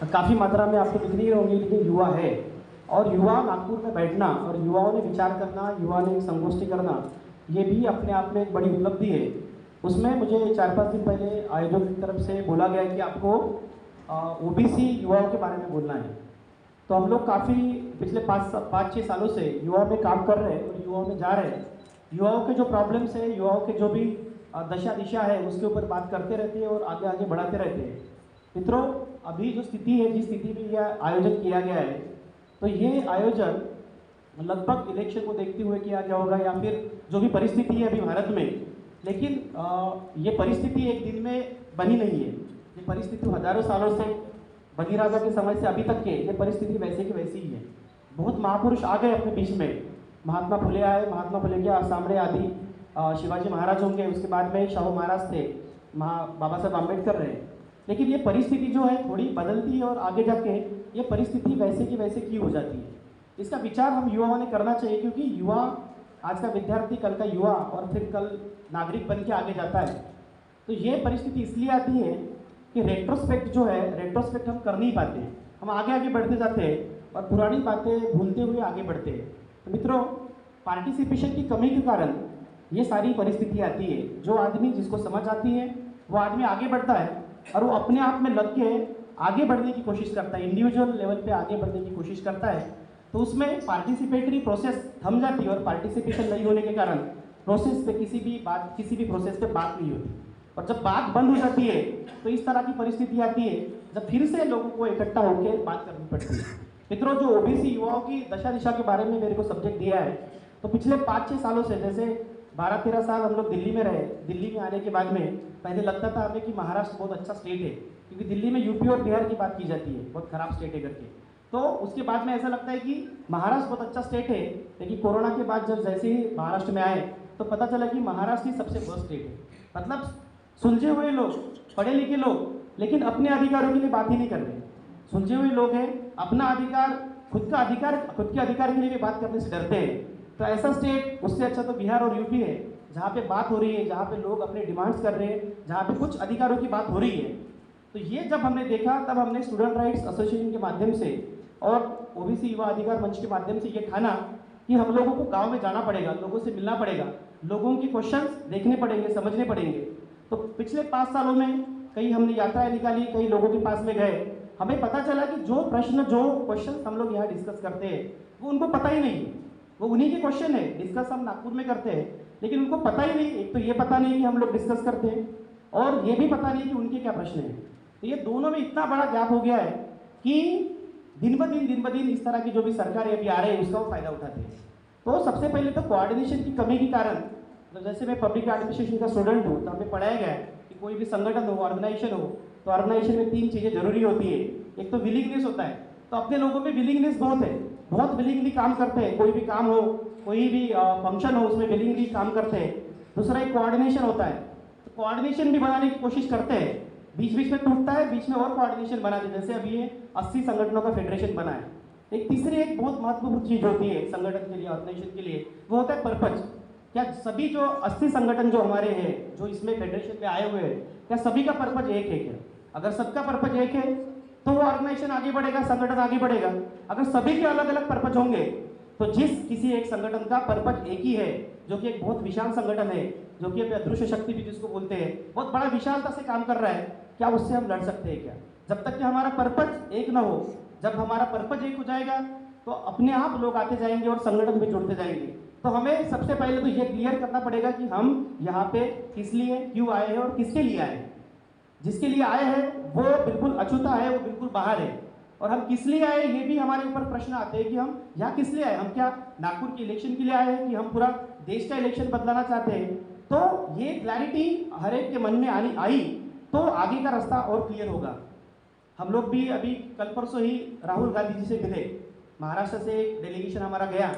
काफ़ी मात्रा में आपको दिख नहीं होंगी, लेकिन युवा है। और युवा नागपुर में बैठना और युवाओं ने विचार करना, युवा ने एक संगोष्ठी करना, ये भी अपने आप में एक बड़ी उपलब्धि है। उसमें मुझे 4-5 दिन पहले आयोजक की तरफ से बोला गया कि आपको ओबीसी युवाओं के बारे में बोलना है। तो हम लोग काफ़ी पिछले 5-6 सालों से युवाओं में काम कर रहे हैं और युवाओं में जा रहे हैं। युवाओं के जो प्रॉब्लम्स है, युवाओं के जो भी दशा दिशा है, उसके ऊपर बात करते रहते हैं और आगे आगे बढ़ाते रहते हैं। मित्रों, अभी जो स्थिति है, जिस स्थिति में यह आयोजन किया गया है, तो ये आयोजन लगभग इलेक्शन को देखते हुए किया गया होगा, या फिर जो भी परिस्थिति है अभी भारत में। लेकिन ये परिस्थिति एक दिन में बनी नहीं है। ये परिस्थिति हजारों सालों से, बघीराजा के समय से अभी तक के, ये परिस्थिति वैसे की वैसी ही है। बहुत महापुरुष आ गए अपने बीच में। महात्मा फुले आए, महात्मा फुले के सामने आदि शिवाजी महाराज होंगे, उसके बाद में शाहू महाराज थे, बाबा साहब आम्बेडकर रहे। लेकिन ये परिस्थिति जो है थोड़ी बदलती है और आगे जाके ये परिस्थिति वैसे की वैसे की हो जाती है। इसका विचार हम युवाओं ने करना चाहिए, क्योंकि युवा, आज का विद्यार्थी कल का युवा और फिर कल नागरिक बन के आगे जाता है। तो ये परिस्थिति इसलिए आती है कि रेट्रोस्पेक्ट जो है, रेट्रोस्पेक्ट हम कर नहीं पाते। हम आगे आगे बढ़ते जाते हैं और पुरानी बातें भूलते हुए आगे बढ़ते हैं। तो मित्रों, पार्टिसिपेशन की कमी के कारण ये सारी परिस्थिति आती है। जो आदमी, जिसको समझ आती है, वो आदमी आगे बढ़ता है और वो अपने आप में लग के आगे बढ़ने की कोशिश करता है, इंडिविजुअल लेवल पे आगे बढ़ने की कोशिश करता है। तो उसमें पार्टिसिपेटरी प्रोसेस थम जाती है और पार्टिसिपेशन नहीं होने के कारण प्रोसेस पे किसी भी प्रोसेस पे बात नहीं होती। और जब बात बंद हो जाती है तो इस तरह की परिस्थिति आती है जब फिर से लोगों को इकट्ठा होकर बात करनी पड़ती है। मित्रों, जो ओबीसी युवाओं की दशा दिशा के बारे में मेरे को सब्जेक्ट दिया है, तो पिछले 5-6 सालों से, जैसे 12-13 साल हम लोग दिल्ली में रहे। दिल्ली में आने के बाद में पहले लगता था हमें कि महाराष्ट्र बहुत अच्छा स्टेट है, क्योंकि दिल्ली में यूपी और बिहार की बात की जाती है, बहुत खराब स्टेट है करके। तो उसके बाद में ऐसा लगता है कि महाराष्ट्र बहुत अच्छा स्टेट है। लेकिन कोरोना के बाद जब जैसे ही महाराष्ट्र में आए तो पता चला कि महाराष्ट्र ही सबसे वर्स्ट स्टेट है। मतलब सुलझे हुए लोग, पढ़े लिखे लोग, लेकिन अपने अधिकारों के लिए बात ही नहीं कर रहे। सुलझे हुए लोग हैं, अपना अधिकार, खुद के अधिकार के लिए भी बात करने से डरते हैं। तो ऐसा स्टेट, उससे अच्छा तो बिहार और यूपी है, जहाँ पे बात हो रही है, जहाँ पे लोग अपने डिमांड्स कर रहे हैं, जहाँ पे कुछ अधिकारों की बात हो रही है। तो ये जब हमने देखा, तब हमने स्टूडेंट राइट्स एसोसिएशन के माध्यम से और ओबीसी युवा अधिकार मंच के माध्यम से ये ठाना कि हम लोगों को गांव में जाना पड़ेगा, लोगों से मिलना पड़ेगा, लोगों के क्वेश्चंस देखने पड़ेंगे, समझने पड़ेंगे। तो पिछले 5 सालों में कई हमने यात्राएं निकाली, कई लोगों के पास में गए। हमें पता चला कि जो प्रश्न, जो क्वेश्चन हम लोग यहाँ डिस्कस करते हैं, वो उनको पता ही नहीं है। वो उन्हीं के क्वेश्चन है, डिस्कस हम नागपुर में करते हैं, लेकिन उनको पता ही नहीं। एक तो ये पता नहीं कि हम लोग डिस्कस करते हैं, और ये भी पता नहीं कि उनके क्या प्रश्न हैं। तो ये दोनों में इतना बड़ा गैप हो गया है कि दिन ब दिन इस तरह की जो भी सरकार अभी आ रही है, उसका वो फायदा उठाते हैं। तो सबसे पहले तो कोऑर्डिनेशन की कमी के कारण, तो जैसे मैं पब्लिक एडमिनिस्ट्रेशन का स्टूडेंट हूँ, तो हमें पढ़ाया गया है कि कोई भी संगठन हो, ऑर्गेनाइजेशन हो, तो ऑर्गेनाइजेशन में 3 चीज़ें जरूरी होती है। एक तो विलिंगनेस होता है, तो अपने लोगों में विलिंगनेस बहुत है, बहुत विलिंगली काम करते हैं। कोई भी काम हो, कोई भी फंक्शन हो, उसमें विलिंगली काम करते हैं। दूसरा एक कोऑर्डिनेशन होता है, तो कोऑर्डिनेशन भी बनाने की कोशिश करते हैं, बीच बीच में टूटता है, बीच में और कोऑर्डिनेशन बनाते हैं। जैसे अभी ये 80 संगठनों का फेडरेशन बना है। एक तीसरी, एक बहुत महत्वपूर्ण चीज होती है संगठन के लिए, ऑर्गेनाइजेशन के लिए, वो होता है पर्पज। क्या सभी जो 80 संगठन जो हमारे हैं, जो इसमें फेडरेशन में आए हुए हैं, क्या सभी का पर्पज एक है क्या? अगर सबका पर्पज एक है तो वो ऑर्गेनाइजेशन आगे बढ़ेगा, संगठन आगे बढ़ेगा। अगर सभी के अलग अलग पर्पज होंगे, तो जिस किसी एक संगठन का पर्पज एक ही है, जो कि एक बहुत विशाल संगठन है, जो कि अदृश्य शक्ति भी जिसको बोलते हैं, बहुत बड़ा विशालता से काम कर रहा है, क्या उससे हम लड़ सकते हैं क्या? जब तक कि हमारा पर्पज एक ना हो। जब हमारा पर्पज एक हो जाएगा तो अपने आप लोग आते जाएंगे और संगठन में जुड़ते जाएंगे। तो हमें सबसे पहले तो ये क्लियर करना पड़ेगा कि हम यहाँ पे किस लिए, क्यों आए हैं और किसके लिए आए हैं। जिसके लिए आए हैं वो बिल्कुल अछूता है, वो बिल्कुल बाहर है। और हम किस लिए आए, ये भी हमारे ऊपर प्रश्न आते हैं कि हम यहाँ किस लिए आए। हम क्या नागपुर के इलेक्शन के लिए आए हैं कि हम पूरा देश का इलेक्शन बदलाना चाहते हैं? तो ये क्लैरिटी हर एक के मन में आई तो आगे का रास्ता और क्लियर होगा। हम लोग भी अभी कल परसों ही राहुल गांधी जी से मिले, महाराष्ट्र से एक डेलीगेशन हमारा गया।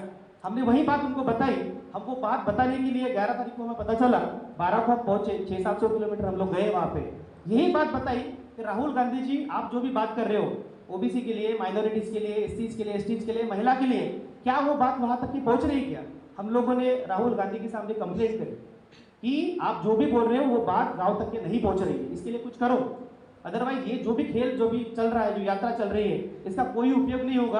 हमने वही बात उनको बताई। हमको बात बताने के लिए 11 तारीख को हमें पता चला, 12 को हम पहुंचे, 600-700 किलोमीटर हम लोग गए वहाँ पे। यही बात बताई कि राहुल गांधी जी, आप जो भी बात कर रहे हो ओबीसी के लिए, माइनॉरिटीज के लिए, एससीज के लिए, एसटीज के लिए, महिला के लिए, क्या वो बात वहाँ तक की पहुँच रही क्या? हम लोगों ने राहुल गांधी के सामने कंप्लेंट करी कि आप जो भी बोल रहे हो वो बात गाँव तक के नहीं पहुँच रही है, इसके लिए कुछ करो। अदरवाइज ये जो भी खेल जो भी चल रहा है, जो यात्रा चल रही है, इसका कोई उपयोग नहीं होगा।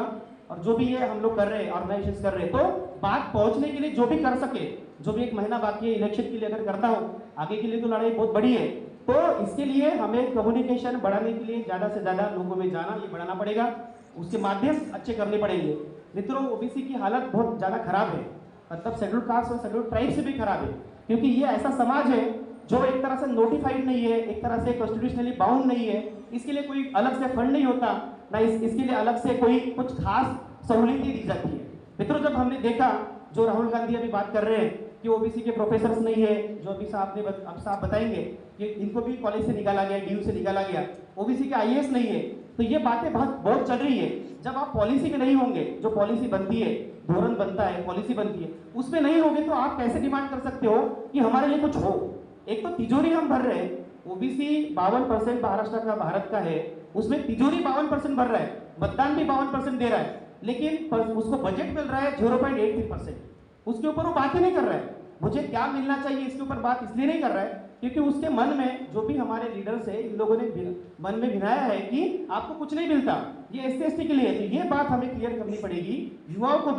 और जो भी ये हम लोग कर रहे हैं, ऑर्गेनाइजेशन कर रहे हैं, तो बात पहुंचने के लिए जो भी कर सके, जो भी 1 महीना बाकी है इलेक्शन के लिए अगर करता हो, आगे के लिए तो लड़ाई बहुत बड़ी है, तो इसके लिए हमें कम्युनिकेशन बढ़ाने के लिए ज़्यादा से ज़्यादा लोगों में जाना, ये बढ़ाना पड़ेगा। उसके माध्यम अच्छे करने पड़ेंगे। मित्रों, ओबीसी की हालत बहुत ज़्यादा खराब है, मतलब शेड्यूल कास्ट और शेड्यूल ट्राइब से भी खराब है, क्योंकि ये ऐसा समाज है जो एक तरह से नोटिफाइड नहीं है, एक तरह से कॉन्स्टिट्यूशनली बाउंड नहीं है। इसके लिए कोई अलग से फंड नहीं होता, ना इसके लिए अलग से कोई कुछ खास सहूलियतें दी जाती है। मित्रों, जब हमने देखा, जो राहुल गांधी अभी बात कर रहे हैं कि ओबीसी के प्रोफेसर्स नहीं है, जो अभी साहब बताएंगे कि इनको भी कॉलेज से निकाला गया, डीयू से निकाला गया, ओबीसी के आईएएस नहीं है, तो ये बातें बहुत चल रही है। जब आप पॉलिसी में नहीं होंगे, जो पॉलिसी बनती है, धोरण बनता है, पॉलिसी बनती है, उसमें नहीं होंगे तो आप कैसे डिमांड कर सकते हो कि हमारे लिए कुछ हो। एक तो तिजोरी हम भर रहे हैं, ओबीसी 52% महाराष्ट्र का, भारत का है, उसमें तिजोरी 52% भर रहा है, मतदान भी 52% दे रहा है, लेकिन उसको बजट मिल रहा है 0.83%। उसके ऊपर वो बात ही नहीं कर रहा है। मुझे क्या मिलना चाहिए इसके ऊपर बात इसलिए नहीं कर रहा है क्योंकि उसके मन में, जो भी हमारे लीडर्स है, इन लोगों ने मन में भिनाया है कि आपको कुछ नहीं मिलता, ये SC/ST के लिए है। तो ये बात हमें क्लियर करनी पड़ेगी युवाओं को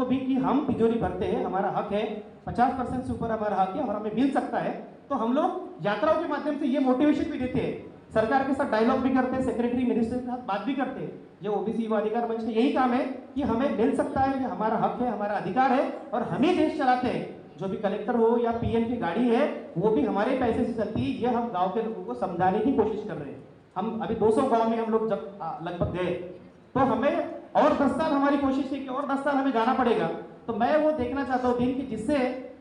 भी कि हम तिजोरी भरते हैं, हमारा हक है, 50% से ऊपर हमारा हक है और हमें मिल सकता है। तो हम लोग यात्राओं के माध्यम से ये मोटिवेशन भी देते हैं, सरकार के साथ डायलॉग भी करते हैं, सेक्रेटरी मिनिस्टर के साथ बात भी करते हैं। ये ओबीसी युवा अधिकार मंच का यही काम है कि हमें मिल सकता है, ये हमारा हक है, हमारा अधिकार है, और हम ही देश चलाते हैं। जो भी कलेक्टर हो या पीएम की गाड़ी है, वो भी हमारे पैसे से चलती है। ये हम गांव के लोगों को समझाने की कोशिश कर रहे हैं। हम अभी 200 गांव में हम लोग जब लगभग गए, तो हमें और 10 साल हमारी कोशिश है कि और 10 साल हमें जाना पड़ेगा। तो मैं वो देखना चाहता हूँ दिन कि जिससे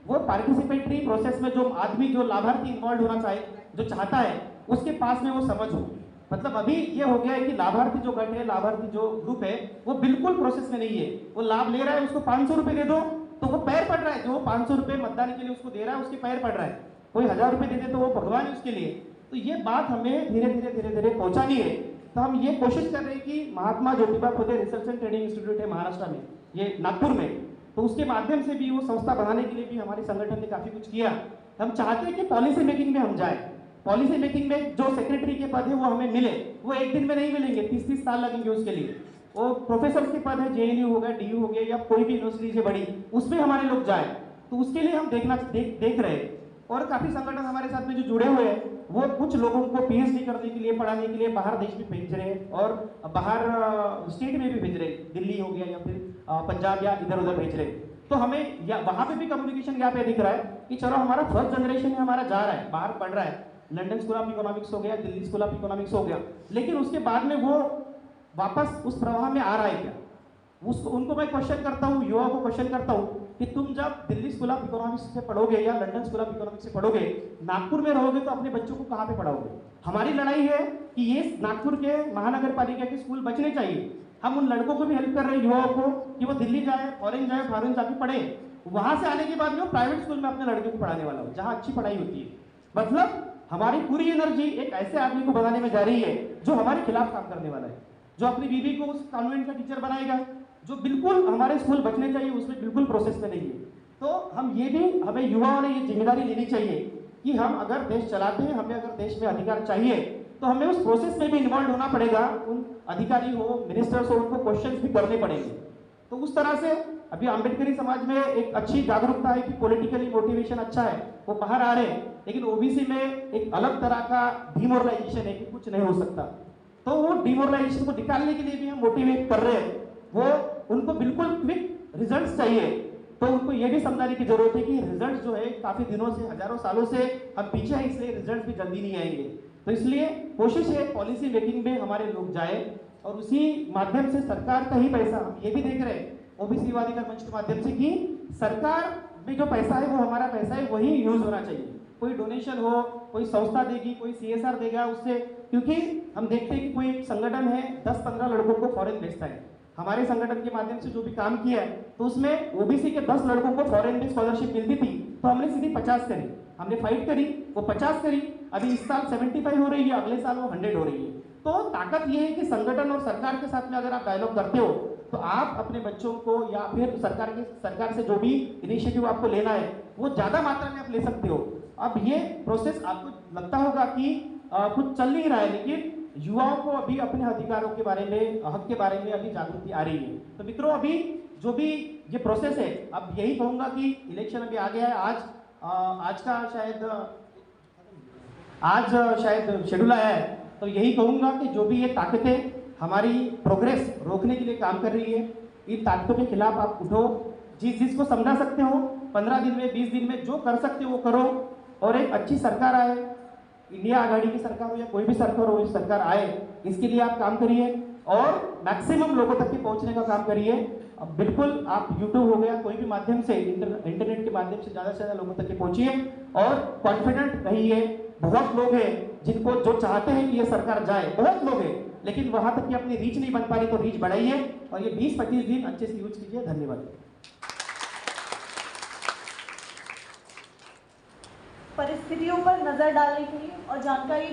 वो पार्टिसिपेटरी प्रोसेस में जो आदमी, जो लाभार्थी इन्वॉल्व होना चाहे, जो चाहता है, उसके पास में वो समझ हो। मतलब अभी ये हो गया है कि लाभार्थी जो गट है, लाभार्थी जो ग्रुप है, वो बिल्कुल प्रोसेस में नहीं है। वो लाभ ले रहा है, उसको 500 रुपए दे दो तो वो पैर पड़ रहा है, जो 500 रुपए मतदान के लिए उसको दे रहा है, उसके पैर पड़ रहा है। कोई 1000 रुपए दे दे तो वो भगवान है उसके लिए। तो ये बात हमें धीरे धीरे पहुंचानी है। तो हम ये कोशिश कर रहे हैं कि Mahatma Jyotiba Phule research and training institute है महाराष्ट्र में, ये नागपुर में, तो उसके माध्यम से भी वो संस्था बनाने के लिए भी हमारे संगठन ने काफी कुछ किया। हम चाहते हैं कि पॉलिसी मेकिंग में हम जाए। पॉलिसी मेकिंग में जो सेक्रेटरी के पद है वो हमें मिले, वो एक दिन में नहीं मिलेंगे, 30-30 साल लगेंगे उसके लिए। वो प्रोफेसर के पद है, जेएनयू हो गया, डीयू हो गया, या कोई भी यूनिवर्सिटी से बड़ी, उसमें हमारे लोग जाए, तो उसके लिए हम देख रहे हैं। और काफी संगठन हमारे साथ में जो जुड़े हुए हैं, वो कुछ लोगों को पीएचडी करने के लिए, पढ़ाने के लिए बाहर देश में भेज रहे हैं, और बाहर स्टेट में भी भेज रहे हैं, दिल्ली हो गया या फिर पंजाब या इधर उधर भेज रहे हैं। तो हमें वहां पे भी कम्युनिकेशन गैप है, दिख रहा है कि चलो हमारा फर्स्ट जनरेशन है, हमारा जा रहा है, बाहर पढ़ रहा है, लंदन स्कूल ऑफ इकोनॉमिक्स हो गया, दिल्ली स्कूल ऑफ इकोनॉमिक्स हो गया, लेकिन उसके बाद में वो वापस उस प्रवाह में आ रहा है क्या? उनको मैं क्वेश्चन करता हूँ, युवाओं को क्वेश्चन करता हूँ कि तुम जब दिल्ली स्कूल ऑफ इकोनॉमिक्स से पढ़ोगे या लंदन स्कूल ऑफ इकोनॉमिक्स से पढ़ोगे, नागपुर में रहोगे तो अपने बच्चों को कहाँ पे पढ़ाओगे? हमारी लड़ाई है कि ये नागपुर के महानगर पालिका के स्कूल बचने चाहिए। हम उन लड़कों को भी हेल्प कर रहे हैं, युवाओं को, कि वो दिल्ली जाए, फॉरेन जाए, फॉरेन जाके पढ़े, वहां से आने के बाद में वो प्राइवेट स्कूल में अपने लड़के को पढ़ाने वाला हो, जहाँ अच्छी पढ़ाई होती है। मतलब हमारी पूरी एनर्जी एक ऐसे आदमी को बनाने में जा रही है जो हमारे खिलाफ काम करने वाला है, जो अपनी बीवी को उस कॉन्वेंट का टीचर बनाएगा, जो बिल्कुल हमारे स्कूल बचने चाहिए, उसमें बिल्कुल प्रोसेस में नहीं है। तो हमें युवाओं ने ये जिम्मेदारी लेनी चाहिए कि हम अगर देश चलाते हैं, हमें अगर देश में अधिकार चाहिए, तो हमें उस प्रोसेस में भी इन्वॉल्व होना पड़ेगा। उन अधिकारी हो, मिनिस्टर्स हो, उनको क्वेश्चंस भी करने पड़ेंगे। तो उस तरह से अभी अम्बेडकरी समाज में एक अच्छी जागरूकता है कि पॉलिटिकली मोटिवेशन अच्छा है, वो बाहर आ रहे हैं, लेकिन ओबीसी में एक अलग तरह का डिमोरलाइजेशन है कि कुछ नहीं हो सकता। तो वो डिमोरलाइजेशन को निकालने के लिए भी हम मोटिवेट कर रहे हैं। वो उनको बिल्कुल क्विक रिजल्ट्स चाहिए, तो उनको ये भी समझाने की जरूरत है कि रिजल्ट जो है काफी दिनों से, हजारों सालों से हम पीछे हैं, इसलिए रिजल्ट भी जल्दी नहीं आएंगे। तो इसलिए कोशिश है पॉलिसी मेकिंग में हमारे लोग जाए, और उसी माध्यम से सरकार का ही पैसा, हम ये भी देख रहे हैं ओबीसी युवा अधिकार मंच के माध्यम से कि सरकार में जो पैसा है वो हमारा पैसा है, वही यूज होना चाहिए। कोई डोनेशन हो, कोई संस्था देगी, कोई CSR देगा उससे, क्योंकि हम देखते हैं कि कोई एक संगठन है 10-15 लड़कों को फॉरेन भेजता है। हमारे संगठन के माध्यम से जो भी काम किया है, तो उसमें ओबीसी के 10 लड़कों को फॉरेन में स्कॉलरशिप मिलती थी, तो हमने सीधी 50 करी, हमने फाइट करी, वो 50 करी, अभी इस साल 75 हो रही है, अगले साल वो 100 हो रही है। तो ताकत ये है कि संगठन और सरकार के साथ में अगर आप डायलॉग करते हो, तो आप अपने बच्चों को या फिर सरकार से जो भी इनिशिएटिव आपको लेना है, वो ज्यादा मात्रा में आप ले सकते हो। अब ये प्रोसेस आपको लगता होगा कि कुछ चल नहीं रहा है, लेकिन युवाओं को अभी अपने अधिकारों के बारे में, हक के बारे में अभी जागृति आ रही है। तो मित्रों, अभी जो भी ये प्रोसेस है, अब यही कहूँगा कि इलेक्शन अभी आ गया है। आज शायद शेड्यूल आया है, तो यही कहूँगा कि जो भी ये ताकतें हमारी प्रोग्रेस रोकने के लिए काम कर रही है, इन ताकतों के खिलाफ आप उठो। जिस को समझा सकते हो 15 दिन में, 20 दिन में जो कर सकते हो वो करो, और एक अच्छी सरकार आए, इंडिया आघाड़ी की सरकार हो या कोई भी सरकार हो, इस सरकार आए, इसके लिए आप काम करिए और मैक्सिमम लोगों तक के पहुंचने का काम करिए। अब बिल्कुल आप यूट्यूब हो गया, कोई भी माध्यम से, इंटरनेट के माध्यम से ज़्यादा से ज़्यादा लोगों तक के पहुंचिए और कॉन्फिडेंट रहिए। बहुत लोग हैं जिनको जो चाहते हैं कि ये सरकार जाए, बहुत लोग हैं, लेकिन वहां तक की अपनी रीच नहीं बन पा रही, तो रीच बढ़ाइए और ये 20-25 दिन अच्छे से यूज कीजिए। धन्यवाद। परिस्थितियों पर नजर डालने के लिए और जानकारी